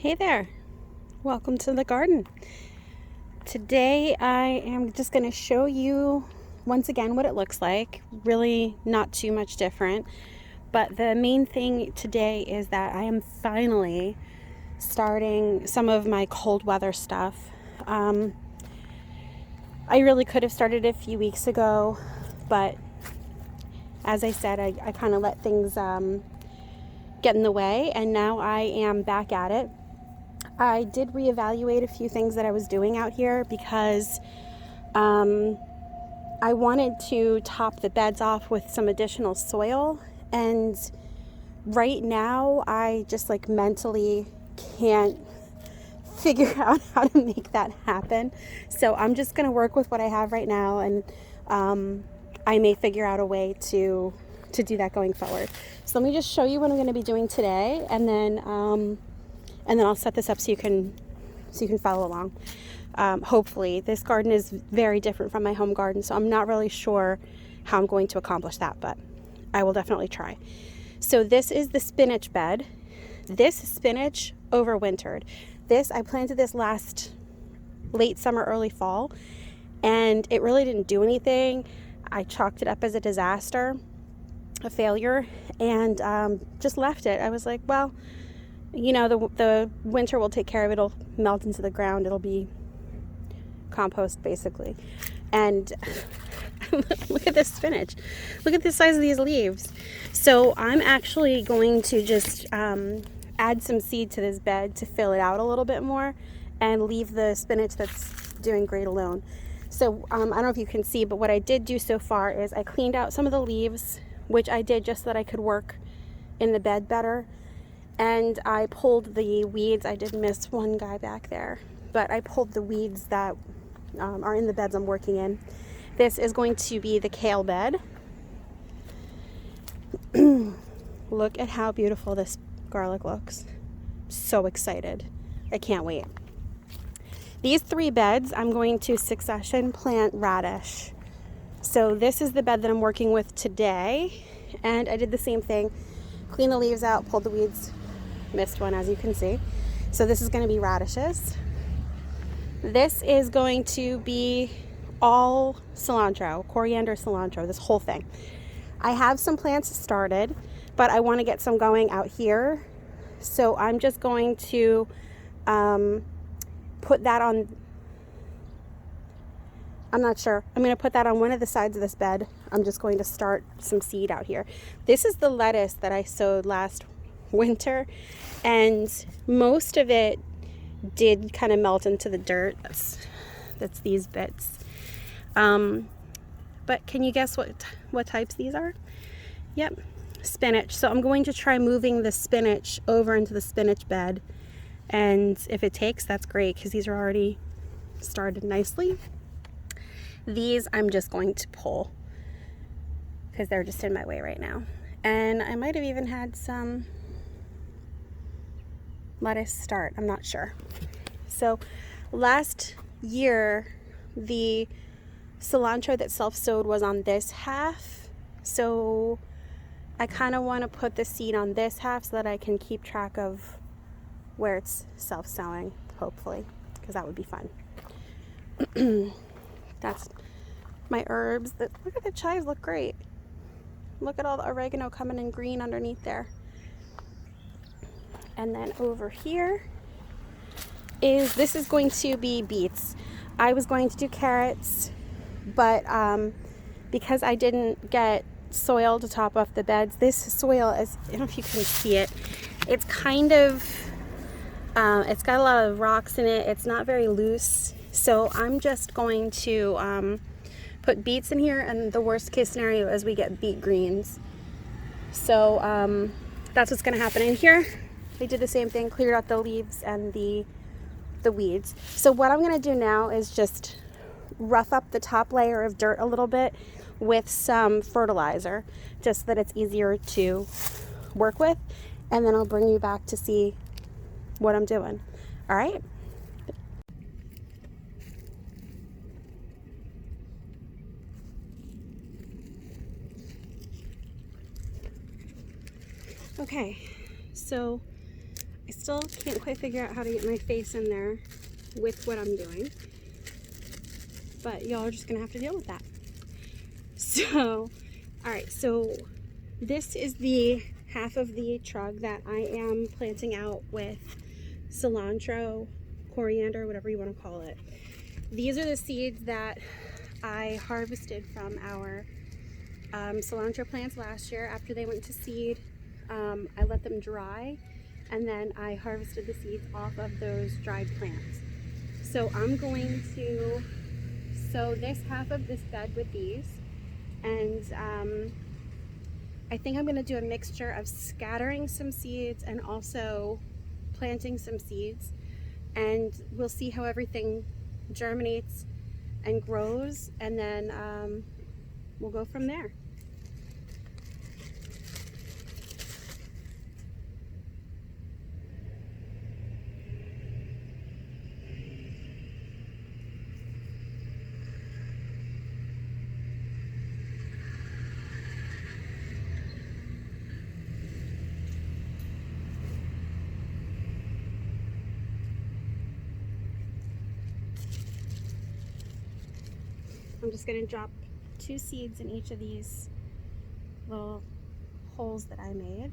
Hey there, welcome to the garden. Today I am just going to show you once again what it looks like. Really not too much different, but the main thing today is that I am finally starting some of my cold weather stuff. I really could have started a few weeks ago, but as I said, I kind of let things get in the way, and now I am back at it. I did reevaluate a few things that I was doing out here because I wanted to top the beds off with some additional soil, and right now I just mentally can't figure out how to make that happen. So I'm just going to work with what I have right now, and I may figure out a way to do that going forward. So let me just show you what I'm going to be doing today, and then I'll set this up so you can follow along. Hopefully, this garden is very different from my home garden, so I'm not really sure how I'm going to accomplish that, but I will definitely try. So this is the spinach bed. This spinach overwintered. I planted this late summer, early fall, and it really didn't do anything. I chalked it up as a disaster, a failure, and just left it. I was like, well, the winter will take care of it. It'll melt into the ground. It'll be compost, basically. And look at this spinach. Look at the size of these leaves. So I'm actually going to just add some seed to this bed to fill it out a little bit more and leave the spinach that's doing great alone. So I don't know if you can see, but what I did do so far is I cleaned out some of the leaves, which I did just so that I could work in the bed better. And I pulled the weeds. I did miss one guy back there, but I pulled the weeds that are in the beds I'm working in. This is going to be the kale bed. Look at how beautiful this garlic looks. So excited. I can't wait. These 3 beds, I'm going to succession plant radish. So this is the bed that I'm working with today. And I did the same thing. Clean the leaves out, pulled the weeds. Missed one, as you can see. So this is going to be radishes. This is going to be all cilantro, coriander, cilantro, this whole thing. I have some plants started, but I want to get some going out here. So I'm just going to put that on, I'm not sure. I'm going to put that on one of the sides of this bed. I'm just going to start some seed out here. This is the lettuce that I sowed last winter, and most of it did kind of melt into the dirt. That's these bits. But can you guess what types these are? Yep, spinach. So I'm going to try moving the spinach over into the spinach bed, and if it takes, that's great, because these are already started nicely. These I'm just going to pull because they're just in my way right now. And I might have even had some lettuce start, I'm not sure. So last year the cilantro that self-sowed was on this half, so I kind of want to put the seed on this half so that I can keep track of where it's self-sowing, hopefully, because that would be fun. That's my herbs. Look at the chives, look great. Look at all the oregano coming in green underneath there. And then over here this is going to be beets. I was going to do carrots, but because I didn't get soil to top off the beds, this soil is, I don't know if you can see it, it's kind of, it's got a lot of rocks in it. It's not very loose. So I'm just going to put beets in here, and the worst case scenario is we get beet greens. So that's what's going to happen in here. I did the same thing, cleared out the leaves and the weeds. So what I'm going to do now is just rough up the top layer of dirt a little bit with some fertilizer, just so that it's easier to work with, and then I'll bring you back to see what I'm doing. All right? Okay, so I still can't quite figure out how to get my face in there with what I'm doing, but y'all are just gonna have to deal with that. So, all right, so this is the half of the trug that I am planting out with cilantro, coriander, whatever you want to call it. These are the seeds that I harvested from our cilantro plants last year after they went to seed. I let them dry, and then I harvested the seeds off of those dried plants. So I'm going to sow this half of this bed with these, and I think I'm going to do a mixture of scattering some seeds and also planting some seeds, and we'll see how everything germinates and grows, and then we'll go from there. I'm just going to drop 2 seeds in each of these little holes that I made.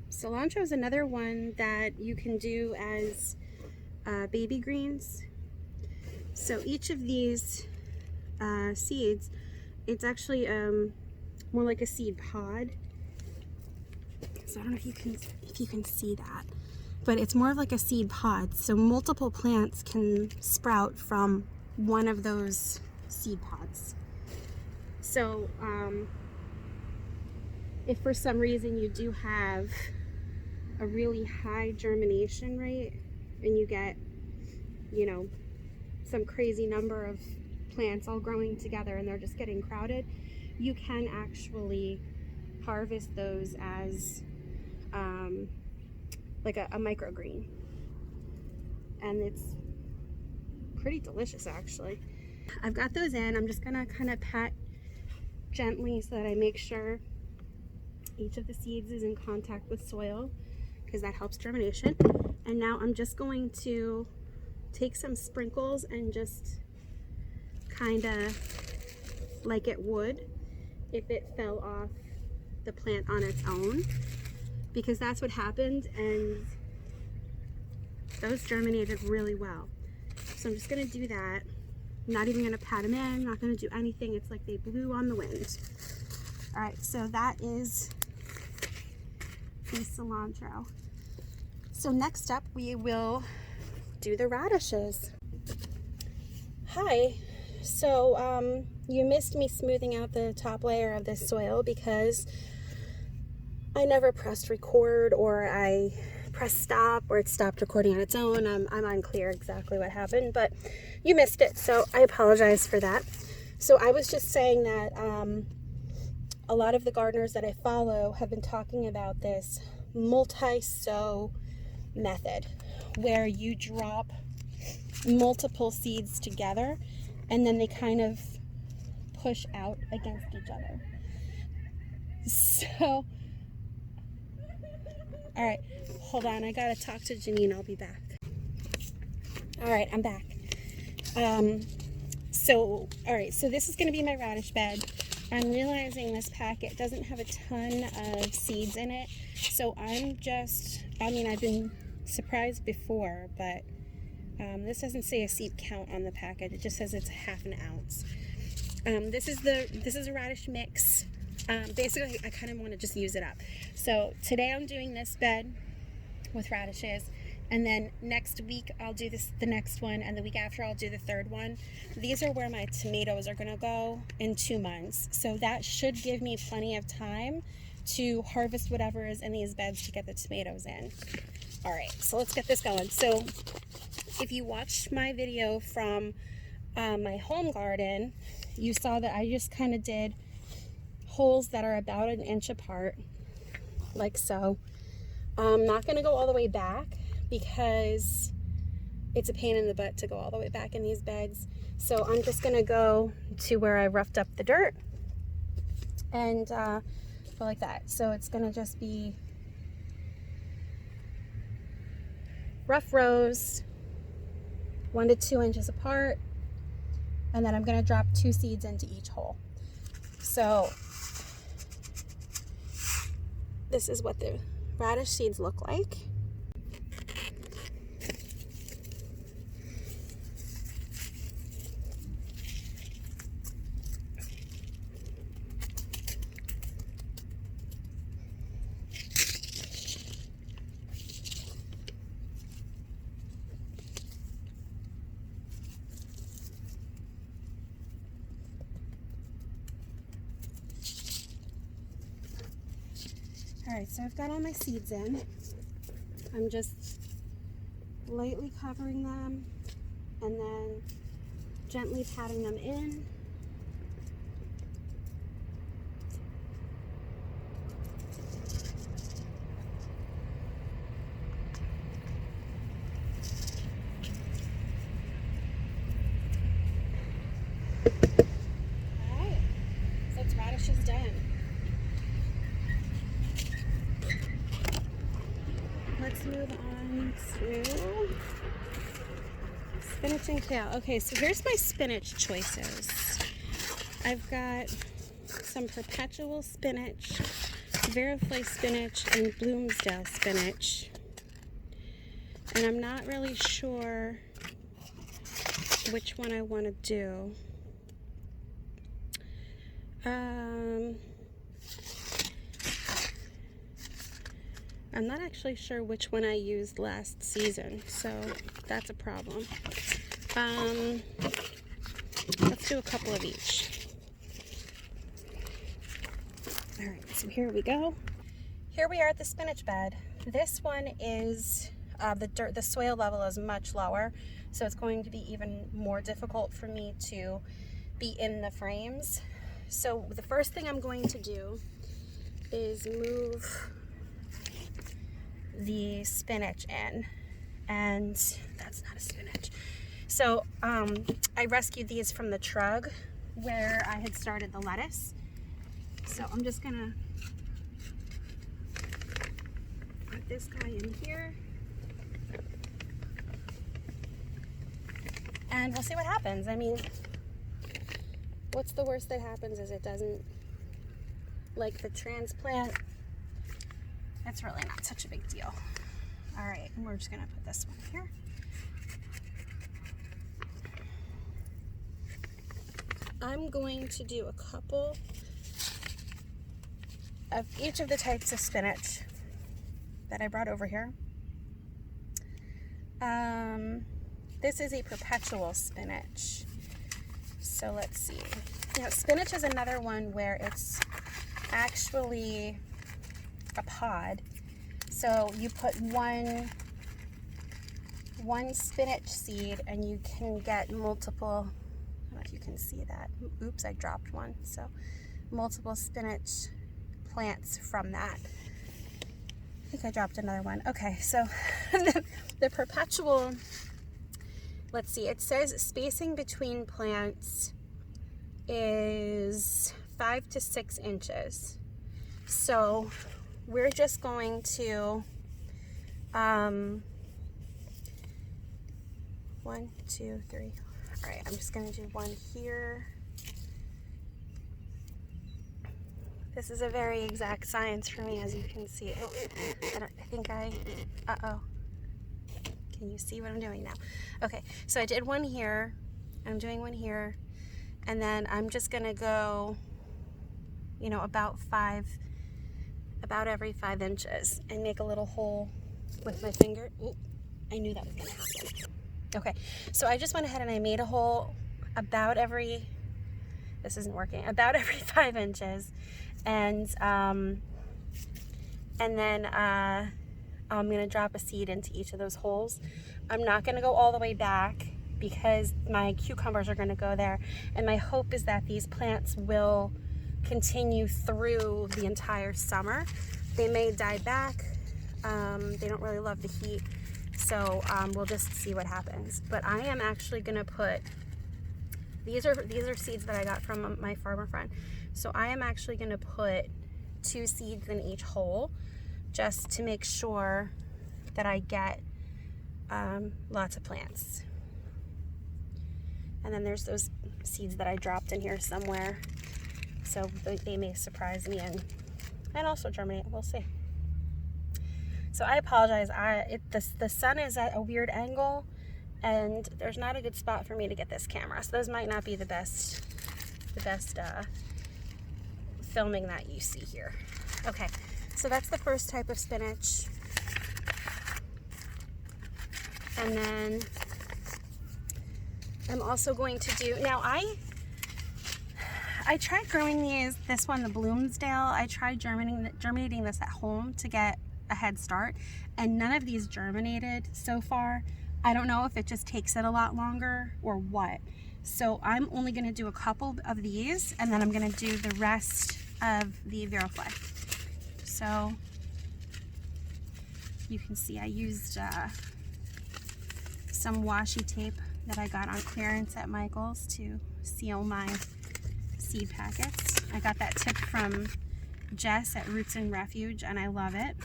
Cilantro is another one that you can do as baby greens. So each of these seeds, it's actually more like a seed pod. So I don't know if you can see that, but it's more of like a seed pod. So multiple plants can sprout from one of those seed pods. So if for some reason you do have a really high germination rate and you get, you know, some crazy number of plants all growing together and they're just getting crowded, you can actually harvest those as like a microgreen, and it's pretty delicious actually. I've got those in. I'm just gonna kind of pat gently so that I make sure each of the seeds is in contact with soil, because that helps germination. And now I'm just going to take some sprinkles and just kind of like it would if it fell off the plant on its own, because that's what happened, and those germinated really well. So I'm just going to do that. I'm not even going to pat them in, not going to do anything. It's like they blew on the wind. All right, so that is the cilantro. So next up we will do the radishes. Hi. So you missed me smoothing out the top layer of this soil because I never pressed record, or I pressed stop, or it stopped recording on its own. I'm unclear exactly what happened, but you missed it, so I apologize for that. So I was just saying that a lot of the gardeners that I follow have been talking about this multi-sow method, where you drop multiple seeds together and then they kind of push out against each other. So, all right, hold on, I gotta talk to Janine, I'll be back. All right, I'm back. All right, so this is gonna be my radish bed. I'm realizing this packet doesn't have a ton of seeds in it, so I've been surprised before, but this doesn't say a seed count on the packet. It just says it's ½ an ounce. This is a radish mix. Basically, I kind of want to just use it up. So today I'm doing this bed with radishes, and then next week I'll do the next one, and the week after I'll do the third one. These are where my tomatoes are gonna go in 2 months. So that should give me plenty of time to harvest whatever is in these beds to get the tomatoes in. All right, so let's get this going. So if you watched my video from my home garden, you saw that I just kind of did holes that are about 1 inch apart, like so. I'm not going to go all the way back because it's a pain in the butt to go all the way back in these beds. So I'm just gonna go to where I roughed up the dirt and go like that. So it's gonna just be rough rows, 1 to 2 inches apart, and then I'm gonna drop 2 seeds into each hole. So this is what the radish seeds look like. All right, so I've got all my seeds in. I'm just lightly covering them and then gently patting them in. All right, so it's radishes done. Let's move on to spinach and kale. Okay, so here's my spinach choices. I've got some perpetual spinach, Verifly spinach, and Bloomsdale spinach. And I'm not really sure which one I want to do. I'm not actually sure which one I used last season, so that's a problem. Let's do a couple of each. All right, so here we go. Here we are at the spinach bed. This one is, the soil level is much lower, so it's going to be even more difficult for me to be in the frames. So the first thing I'm going to do is move the spinach in, and that's not a spinach. So I rescued these from the trug where I had started the lettuce. So I'm just gonna put this guy in here and we'll see what happens. I mean, what's the worst that happens is it doesn't, like the transplant, it's really not such a big deal. All right, and we're just gonna put this one here. I'm going to do a couple of each of the types of spinach that I brought over here. This is a perpetual spinach. So let's see. You know, spinach is another one where it's actually a pod. So you put one spinach seed and you can get multiple, I don't know if you can see that. Oops, I dropped one. So multiple spinach plants from that. I think I dropped another one. Okay, so the perpetual, let's see, it says spacing between plants is 5 to 6 inches. So we're just going to 1, 2, 3. All right, I'm just going to do one here. This is a very exact science for me, as you can see. Uh-oh. Can you see what I'm doing now? Okay, so I did one here. I'm doing one here. And then I'm just going to go, you know, about every 5 inches and make a little hole with my finger. Ooh, I knew that was going to happen. Okay, so I just went ahead and I made a hole about every, this isn't working, about every 5 inches. And then I'm going to drop a seed into each of those holes. I'm not going to go all the way back because my cucumbers are going to go there. And my hope is that these plants will continue through the entire summer. They may die back. They don't really love the heat. So we'll just see what happens. But I am actually gonna put, these are seeds that I got from my farmer friend. So I am actually gonna put 2 seeds in each hole just to make sure that I get lots of plants. And then there's those seeds that I dropped in here somewhere. So they may surprise me and also germinate, we'll see. So I apologize, the sun is at a weird angle and there's not a good spot for me to get this camera. So those might not be the best filming that you see here. Okay, so that's the first type of spinach. And then I'm also going to do, now I tried growing this one, the Bloomsdale. I tried germinating this at home to get a head start, and none of these germinated so far. I don't know if it just takes it a lot longer or what. So I'm only going to do a couple of these, and then I'm going to do the rest of the Virofly. So you can see I used some washi tape that I got on clearance at Michael's to seal my seed packets. I got that tip from Jess at Roots and Refuge, and I love it.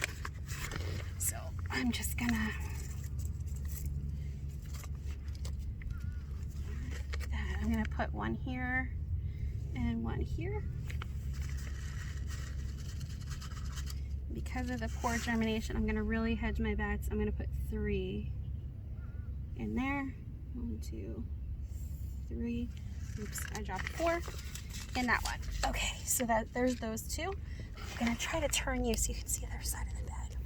So I'm just gonna put one here and one here. Because of the poor germination, I'm gonna really hedge my bets. I'm gonna put 3 in there. 1, 2, 3. Oops, I dropped 4 in that one. Okay, so there's those 2. I'm gonna try to turn you so you can see the other side of the bed.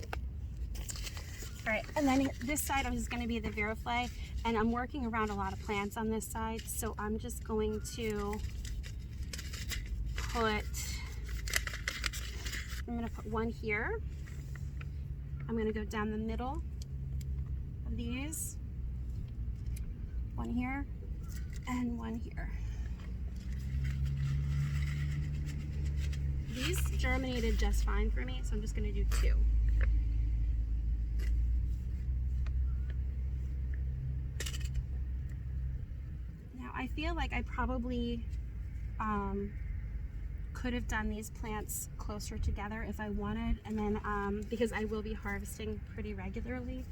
All right, and then this side is gonna be the Virofly, and I'm working around a lot of plants on this side, so I'm just going to put, I'm gonna put 1 here. I'm gonna go down the middle of these. 1 here and 1 here. These germinated just fine for me, so I'm just going to do 2. Now I feel like I probably could have done these plants closer together if I wanted, and then because I will be harvesting pretty regularly,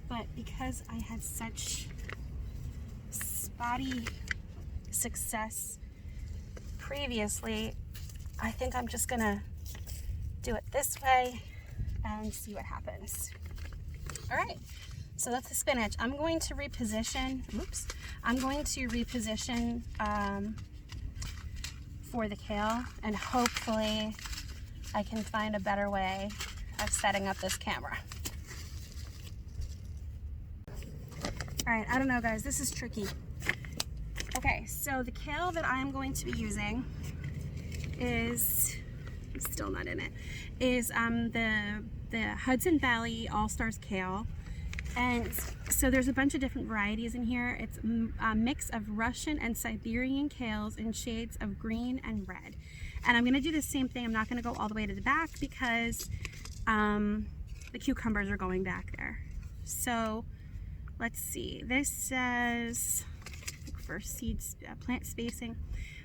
but because I had such spotty success previously, I think I'm just gonna do it this way and see what happens. All right, so that's the spinach. I'm going to reposition, for the kale, and hopefully I can find a better way of setting up this camera. All right, I don't know guys, this is tricky. Okay, so the kale that I'm going to be using is, I'm still not in it, is the Hudson Valley All-Stars Kale. And so there's a bunch of different varieties in here. It's a mix of Russian and Siberian kales in shades of green and red. And I'm gonna do the same thing. I'm not gonna go all the way to the back because the cucumbers are going back there. So let's see, this says for seeds, plant spacing.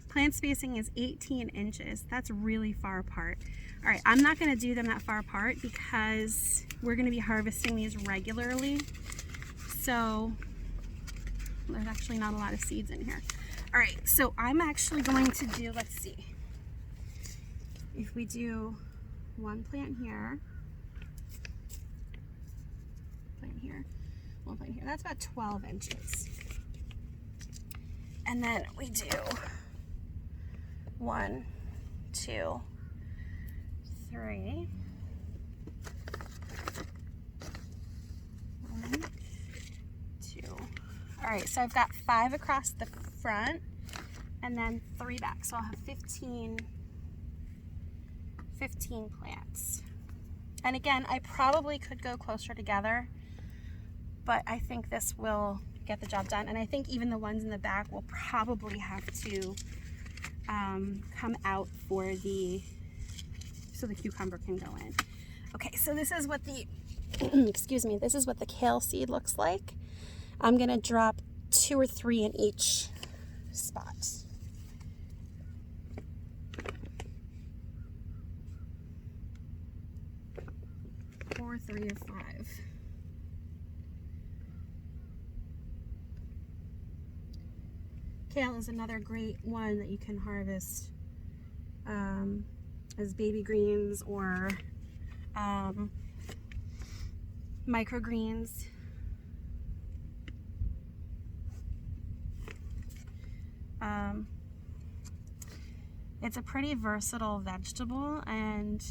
Plant spacing is 18 inches. That's really far apart. All right, I'm not gonna do them that far apart because we're gonna be harvesting these regularly. So there's actually not a lot of seeds in here. All right, so I'm actually going to do, let's see, if we do 1 plant here, plant here, 1 plant here, that's about 12 inches. And then we do 1, 2, 3. 1, 2. All right, so I've got 5 across the front and then 3 back. So I'll have 15 plants. And again, I probably could go closer together, but I think this will get the job done. And I think even the ones in the back will probably have to come out for so the cucumber can go in. Okay, so this is what the excuse me, this is what the kale seed looks like. I'm going to drop 2 or 3 in each spot. Or 3 or 5. Kale is another great one that you can harvest as baby greens or microgreens. It's a pretty versatile vegetable, and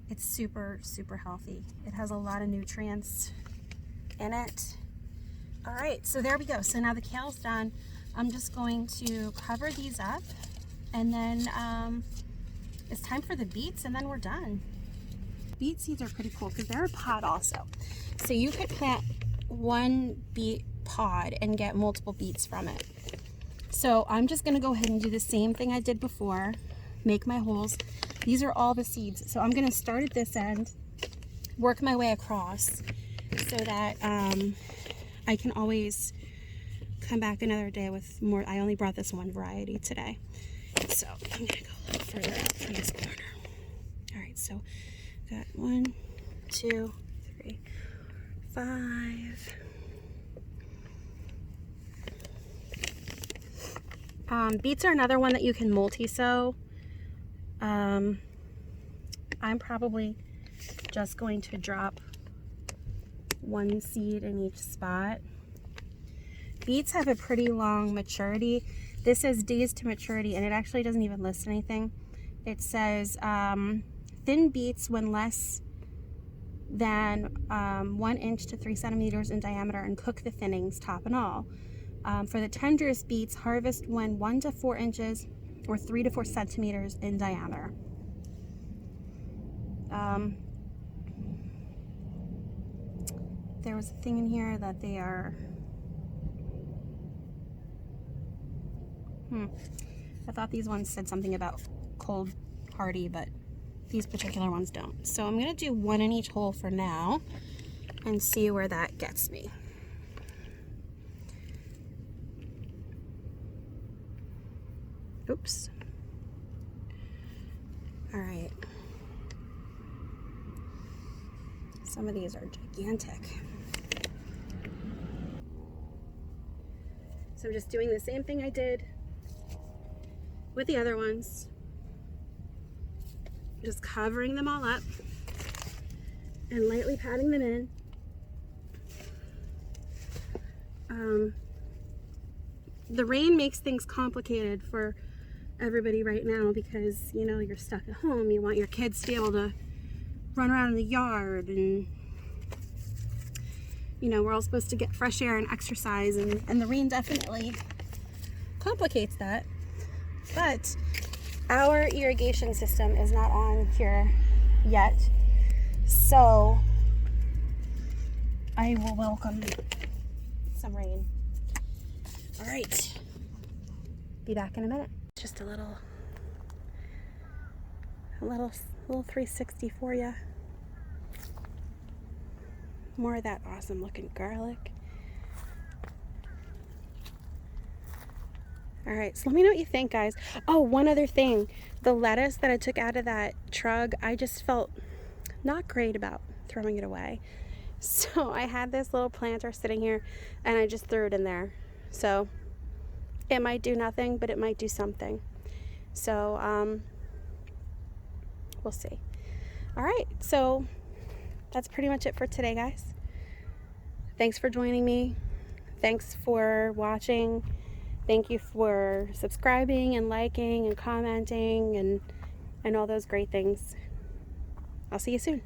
it's super healthy. It has a lot of nutrients in it. All right, so there we go. So now the kale's done. I'm just going to cover these up, and then it's time for the beets, and then we're done. Beet seeds are pretty cool because they're a pod also. So you could plant 1 beet pod and get multiple beets from it. So I'm just gonna go ahead and do the same thing I did before, make my holes. These are all the seeds. So I'm gonna start at this end, work my way across so that I can always come back another day with more. I only brought this one variety today. So I'm gonna go a little further out from this corner. All right, so got 1, 2, 3, 5. Beets are another one that you can multi-sow. I'm probably just going to drop 1 seed in each spot. Beets have a pretty long maturity. This says days to maturity, and it actually doesn't even list anything. It says thin beets when less than 1 inch to 3 centimeters in diameter, and cook the thinnings, top and all. For the tenderest beets, harvest when 1 to 4 inches or 3 to 4 centimeters in diameter. There was a thing in here that they are I thought these ones said something about cold hardy, but these particular ones don't. So I'm gonna do 1 in each hole for now and see where that gets me. Oops. All right. Some of these are gigantic. So I'm just doing the same thing I did with the other ones. Just covering them all up and lightly patting them in. The rain makes things complicated for everybody right now because, you know, you're stuck at home. You want your kids to be able to run around in the yard, and, you know, we're all supposed to get fresh air and exercise, and the rain definitely complicates that. But our irrigation system is not on here yet, so I will welcome some rain. All right, be back in a minute. Just a little 360 for you. More of that awesome looking garlic. All right, so let me know what you think, guys. Oh, one other thing. The lettuce that I took out of that trug, I just felt not great about throwing it away. So I had this little planter sitting here, and I just threw it in there. So it might do nothing, but it might do something. So we'll see. All right, so that's pretty much it for today, guys. Thanks for joining me. Thanks for watching. Thank you for subscribing and liking and commenting and all those great things. I'll see you soon.